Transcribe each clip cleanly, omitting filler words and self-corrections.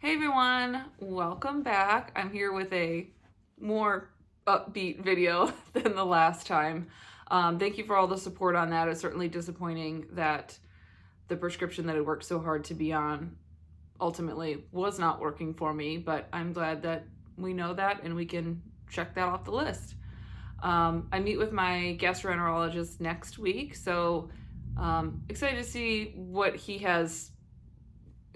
Hey everyone, welcome back. I'm here with a more upbeat video than the last time. Thank you for all the support on that. It's certainly disappointing that the prescription that I worked so hard to be on ultimately was not working for me, but I'm glad that we know that and we can check that off the list. I meet with my gastroenterologist next week, so excited to see what he has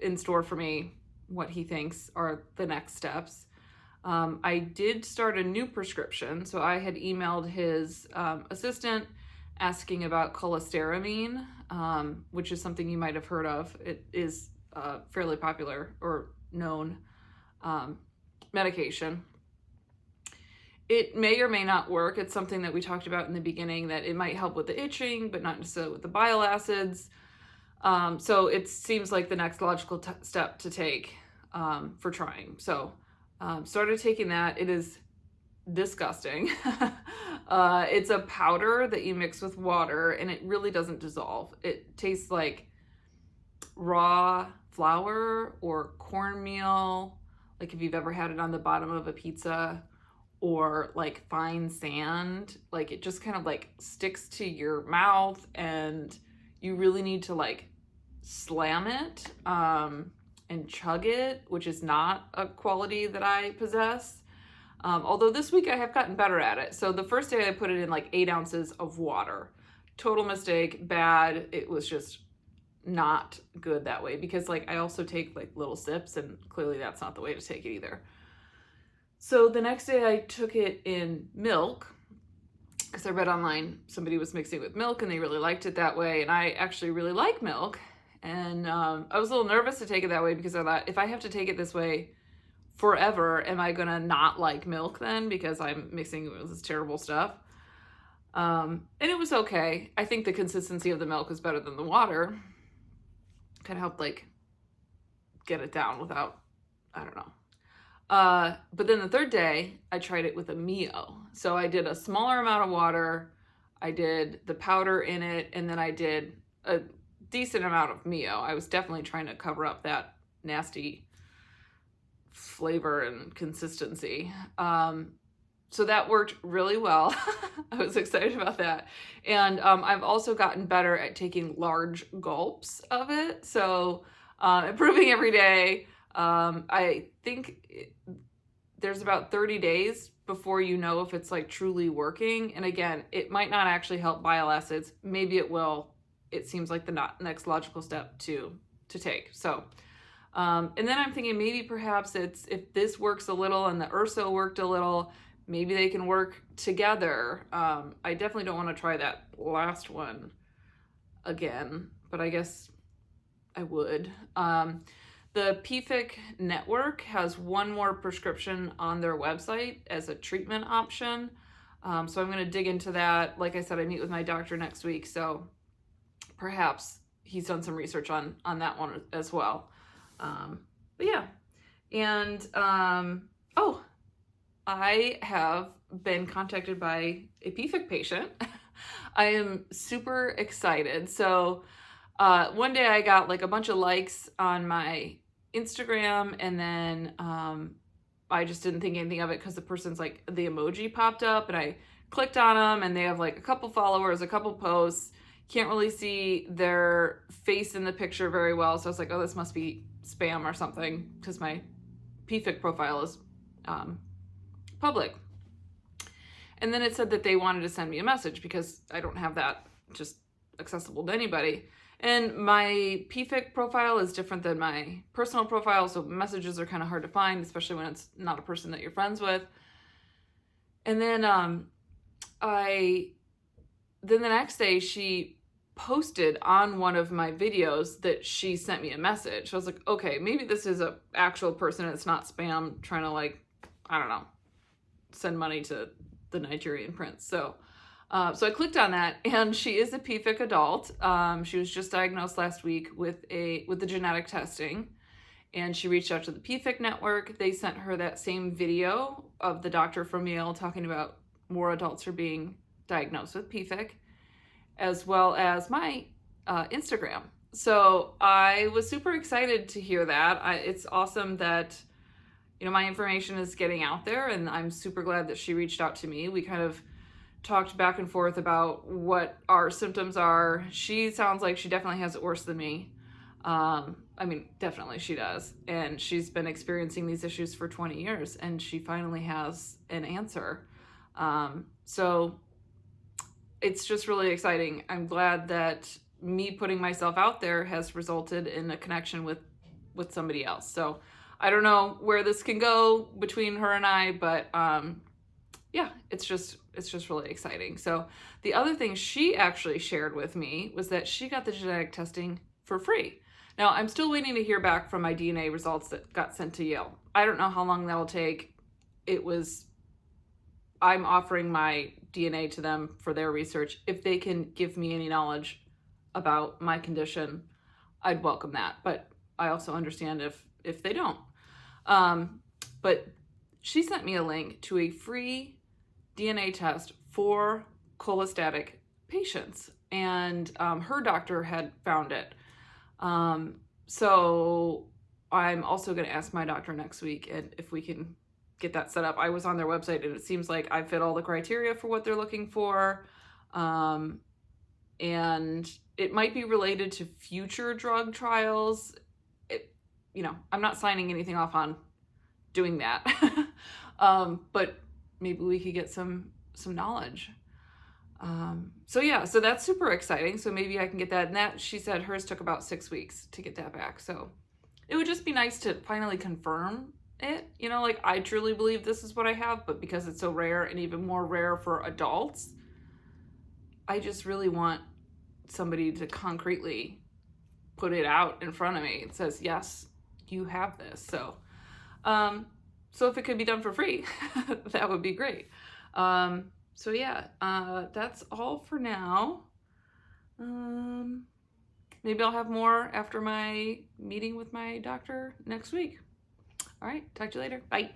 in store for me, what he thinks are the next steps. I did start a new prescription, so I had emailed his assistant asking about cholestyramine, which is something you might have heard of. It is fairly popular or known medication. It may or may not work. It's something that we talked about in the beginning, that it might help with the itching, but not necessarily with the bile acids. So it seems like the next logical step to take for trying. So started taking that. It is disgusting. It's a powder that you mix with water and it really doesn't dissolve. It tastes like raw flour or cornmeal, like if you've ever had it on the bottom of a pizza, or like fine sand. Like it just kind of like sticks to your mouth and you really need to like slam it and chug it, which is not a quality that I possess. Although this week I have gotten better at it. So the first day I put it in like 8 ounces of water. Total mistake, bad. It was just not good that way, because like I also take like little sips and clearly that's not the way to take it either. So the next day I took it in milk, because I read online somebody was mixing it with milk and they really liked it that way, and I actually really like milk. And I was a little nervous to take it that way because I thought, if I have to take it this way forever, am I gonna not like milk then, because I'm mixing it with this terrible stuff? And it was okay. I think the consistency of the milk was better than the water. Kind of helped like get it down without, I don't know. But then the third day I tried it with a Mio. So I did a smaller amount of water, I did the powder in it, and then I did a decent amount of Mio. I was definitely trying to cover up that nasty flavor and consistency. So that worked really well. I was excited about that. And I've also gotten better at taking large gulps of it. So improving every day. I think there's about 30 days before you know if it's like truly working. And again, it might not actually help bile acids. Maybe it will. It seems like the next logical step to take. So, and then I'm thinking maybe perhaps it's, if this works a little and the Urso worked a little, maybe they can work together. I definitely don't want to try that last one again, but I guess I would. The PFIC network has one more prescription on their website as a treatment option. So I'm going to dig into that. Like I said, I meet with my doctor next week, so perhaps he's done some research on that one as well. But yeah. And, oh, I have been contacted by a PFIC patient. I am super excited. So one day I got like a bunch of likes on my Instagram, and then I just didn't think anything of it because the person's like, the emoji popped up and I clicked on them and they have like a couple followers, a couple posts. Can't really see their face in the picture very well. So I was like, oh, this must be spam or something, because my PFIC profile is public. And then it said that they wanted to send me a message because I don't have that just accessible to anybody. And my PFIC profile is different than my personal profile, so messages are kind of hard to find, especially when it's not a person that you're friends with. And then then the next day she posted on one of my videos that she sent me a message. So I was like, okay, maybe this is a actual person and it's not spam trying to, like, I don't know, send money to the Nigerian prince. So I clicked on that, and she is a PFIC adult. She was just diagnosed last week with the genetic testing, and she reached out to the PFIC network. They sent her that same video of the doctor from Yale talking about more adults are being diagnosed with PFIC, as well as my Instagram. So I was super excited to hear that. It's awesome that, my information is getting out there, and I'm super glad that she reached out to me. We kind of talked back and forth about what our symptoms are. She sounds like she definitely has it worse than me. Definitely she does. And she's been experiencing these issues for 20 years, and she finally has an answer. So it's just really exciting. I'm glad that me putting myself out there has resulted in a connection with somebody else. So I don't know where this can go between her and I, but yeah, it's just really exciting. So the other thing she actually shared with me was that she got the genetic testing for free. Now, I'm still waiting to hear back from my DNA results that got sent to Yale. I don't know how long that'll take. I'm offering my DNA to them for their research. If they can give me any knowledge about my condition, I'd welcome that. But I also understand if they don't. But she sent me a link to a free DNA test for cholestatic patients, and her doctor had found it. So I'm also going to ask my doctor next week and if we can get that set up. I was on their website, and it seems like I fit all the criteria for what they're looking for. And it might be related to future drug trials. I'm not signing anything off on doing that. But maybe we could get some knowledge. So that's super exciting. So maybe I can get that. And that, she said hers took about 6 weeks to get that back. So it would just be nice to finally confirm it. I truly believe this is what I have, but because it's so rare and even more rare for adults, I just really want somebody to concretely put it out in front of me. It says, yes, you have this. So if it could be done for free, that would be great. That's all for now. Maybe I'll have more after my meeting with my doctor next week. All right, talk to you later. Bye.